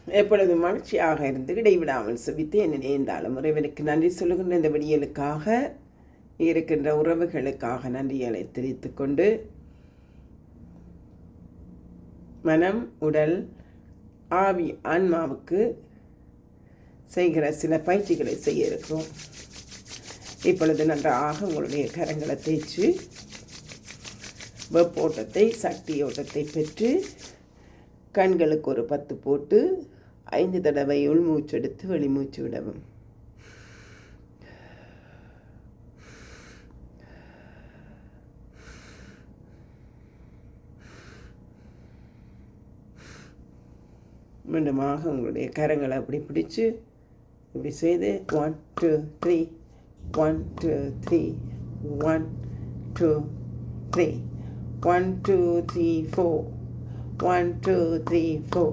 எப்பொழுது மகிழ்ச்சியாக இருந்து இடைவிடாமல் செபித்து என்னை நேர்ந்தாலும் இறைவனுக்கு நன்றி சொல்லுகின்ற இந்த விடியலுக்காக இருக்கின்ற உறவுகளுக்காக நன்றிகளை தெரிவித்துக் கொண்டு மனம் உடல் ஆவி ஆன்மாவுக்கு செய்கிற சில பயிற்சிகளை செய்ய இருக்கிறோம். இப்பொழுது நன்றாக உங்களுடைய கரங்களை தேய்ச்சி வெப்போட்டத்தை சக்தி ஓட்டத்தை பெற்று கண்களுக்கு ஒரு 10 போட்டு 5 தடவை உள்மூச்செடுத்து வெளிமூச்சு விடவும். மீண்டுமாக உங்களுடைய கரங்களை அப்படி பிடிச்சு இப்படி செய்து 1 2 3 1 2 3 1 2 3 1 2 3 4 1 2 3 4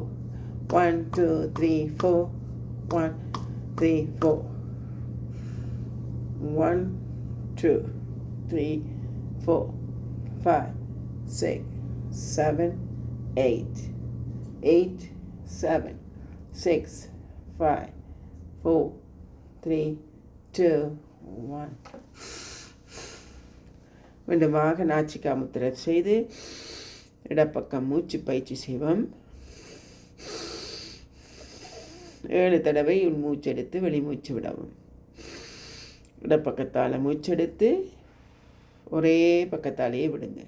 1 2 3 4 1 3 4 1 2 3 4 5 6 7 8 8 7 6 5 4 3 2 1. மீண்டுமாக நாச்சிக்கா முத்திரை செய்து இடப்பக்கம் மூச்சு பயிற்சி செய்வோம். 7 தடவை உள் மூச்செடுத்து வெளிமூச்சு விடவும். இடப்பக்கத்தால் மூச்செடுத்து ஒரே பக்கத்தாலேயே விடுங்க.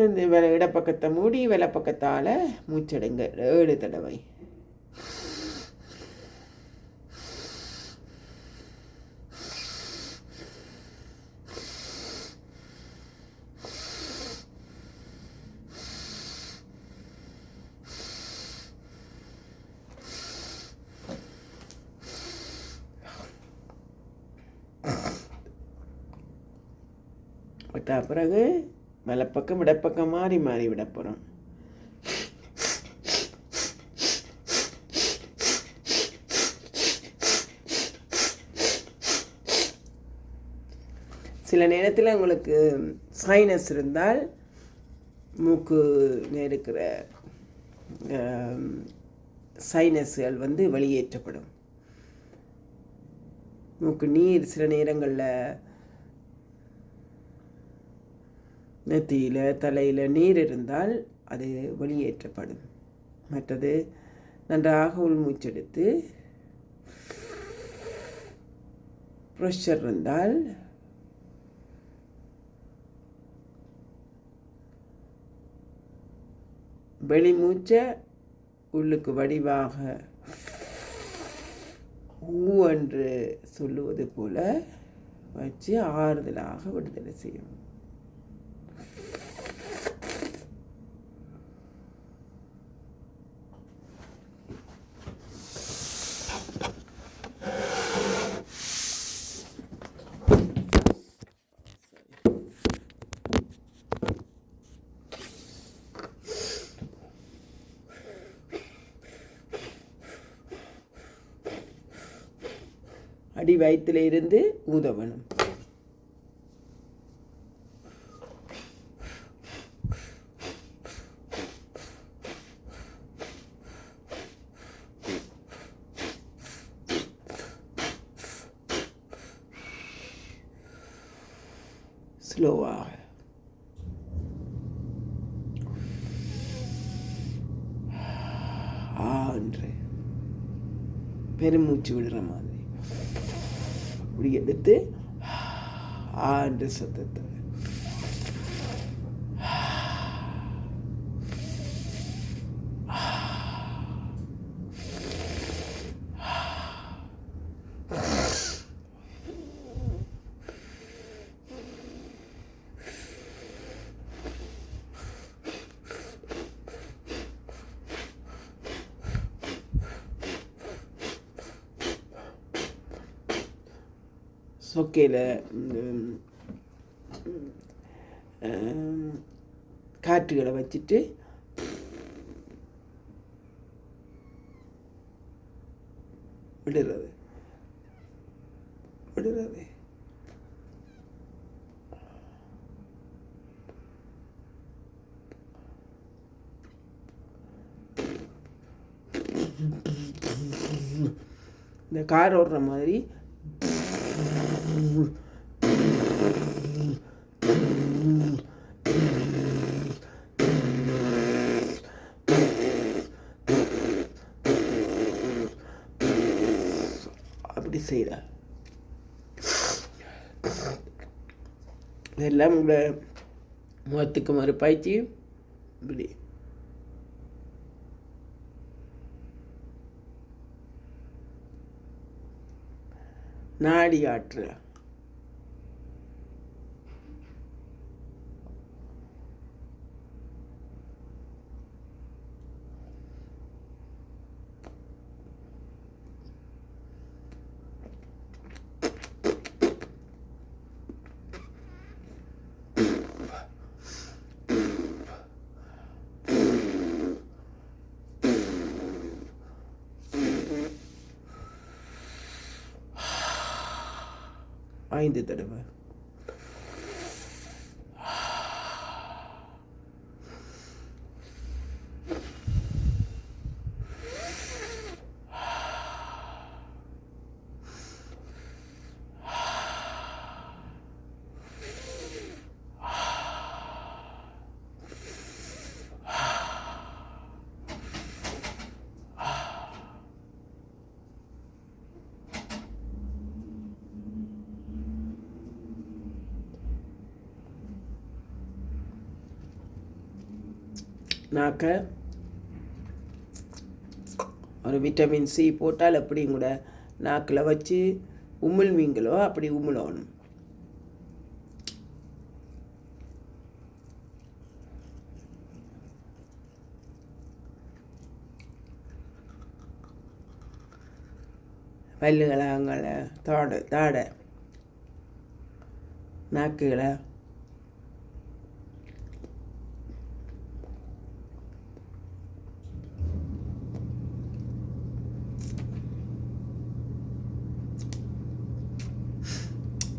இந்த இடப்பக்கத்தை மூடி பக்கத்தால் மூச்செடுங்க 7 தடவை. விட்ட பிறகு வலப்பக்கம் இடப்பக்கம் மாறி மாறி விட போகிறோம். சில நேரத்தில் உங்களுக்கு சைனஸ் இருந்தால் மூக்கு இருக்கிற சைனஸ்கள் வெளியேற்றப்படும். மூக்கு நீர் சில நேரங்களில் நெத்தியில் தலையில் நீர் இருந்தால் அது வெளியேற்றப்படும். மற்றது நன்றாக உள்மூச்செடுத்து ப்ரெஷர் இருந்தால் வெளிமூச்சை உள்ளுக்கு வடிவாக ஊ என்று சொல்லுவது போல வச்சு ஆறுதலாக விடுதலை செய்யும். அடி வயிற்றில் இருந்து ஊதவணும். ஸ்லோவாக என்று பெருமூச்சு விடுற மாதிரி இப்படி எடுத்து என்று சத்தத்தை சொக்கையில் காற்றுகளை வச்சுட்டு விடுறது விடுறது. இந்த கார் ஓடுற மாதிரி அப்படி செய்கிற இதெல்லாம் உங்களை முகத்துக்கு மறுப்பாய்ச்சி இப்படி நாடி ஆற்று. ஐந்து தடவை. நாக்க ஒரு விட்டமின் சி போட்டால் அப்படியும் கூட நாக்கில் வச்சு உமிழ்வீங்களோ அப்படி உமிழணும். பல்லுகளை அங்களை தாடை நாக்குகளை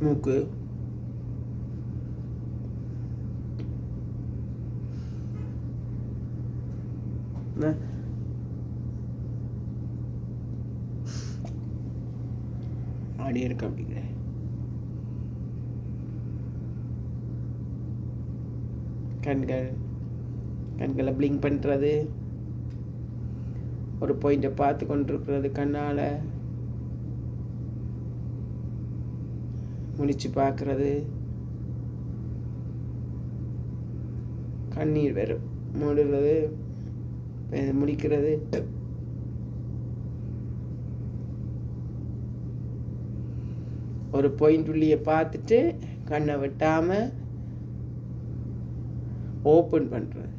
மூக்கு ஆடி இருக்க அப்படிங்கிற கண்களை பிளிங்க் பண்ணுறது, ஒரு பாயிண்ட்டை பார்த்து கொண்டிருக்கிறது, கண்ணால் முடிச்சு பார்க்கறது, கண்ணீர் வரும் மூடுறது, முடிக்கிறது, ஒரு பாயிண்ட் உள்ளியை பார்த்துட்டு கண்ணை வெட்டாமல் ஓப்பன் பண்ணுறது,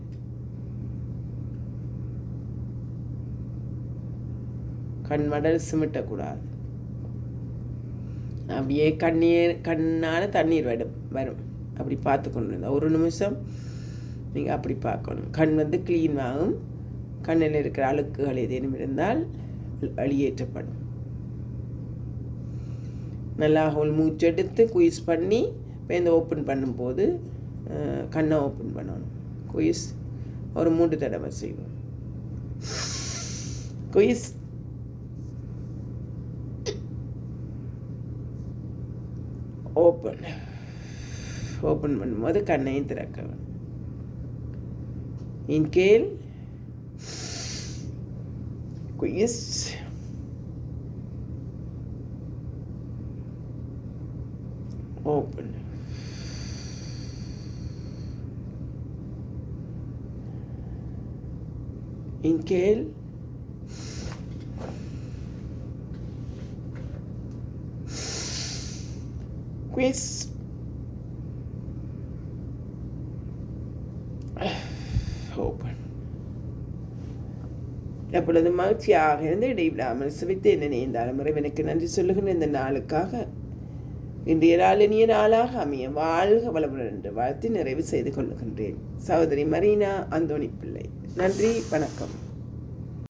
கண் மடல் சிமிட்டக்கூடாது. அப்படியே கண்ணால் தண்ணீர் வரும் அப்படி பார்த்து கொண்டு இருந்தால் ஒரு நிமிஷம் நீங்கள் அப்படி பார்க்கணும். கண் க்ளீன் ஆகும். கண்ணில் இருக்கிற அழுக்குகள் ஏதேனும் இருந்தால் வெளியேற்றப்படும். நல்லா ஹோல் மூச்செடுத்து குயிஸ் பண்ணி இப்போ இந்த ஓப்பன் பண்ணும்போது கண்ணை ஓப்பன் பண்ணணும். குயிஸ் ஒரு 3 தடவை செய்வோம். குயிஸ் ஓப்பன் பண்ணும்போது கண்ணையும் திறக்க வேணும். இன்கேல் குயிஸ் ஓப்பன். இன்கேல் குயிஸ் ஓப்பன். எப்பொழுது மகிழ்ச்சியாக இருந்து இடைவிடாமல் சிவித்து என்ன நேர்ந்தாலும் இறைவனுக்கு நன்றி சொல்லுகின்ற இந்த நாளுக்காக இன்றைய நாள் இனிய நாளாக அமைய வாழ்க வளமுடன் என்று வாழ்த்தி நிறைவு செய்து கொள்ளுகின்றேன். சகோதரி மரீனா அந்தோணி பிள்ளை. நன்றி, வணக்கம்.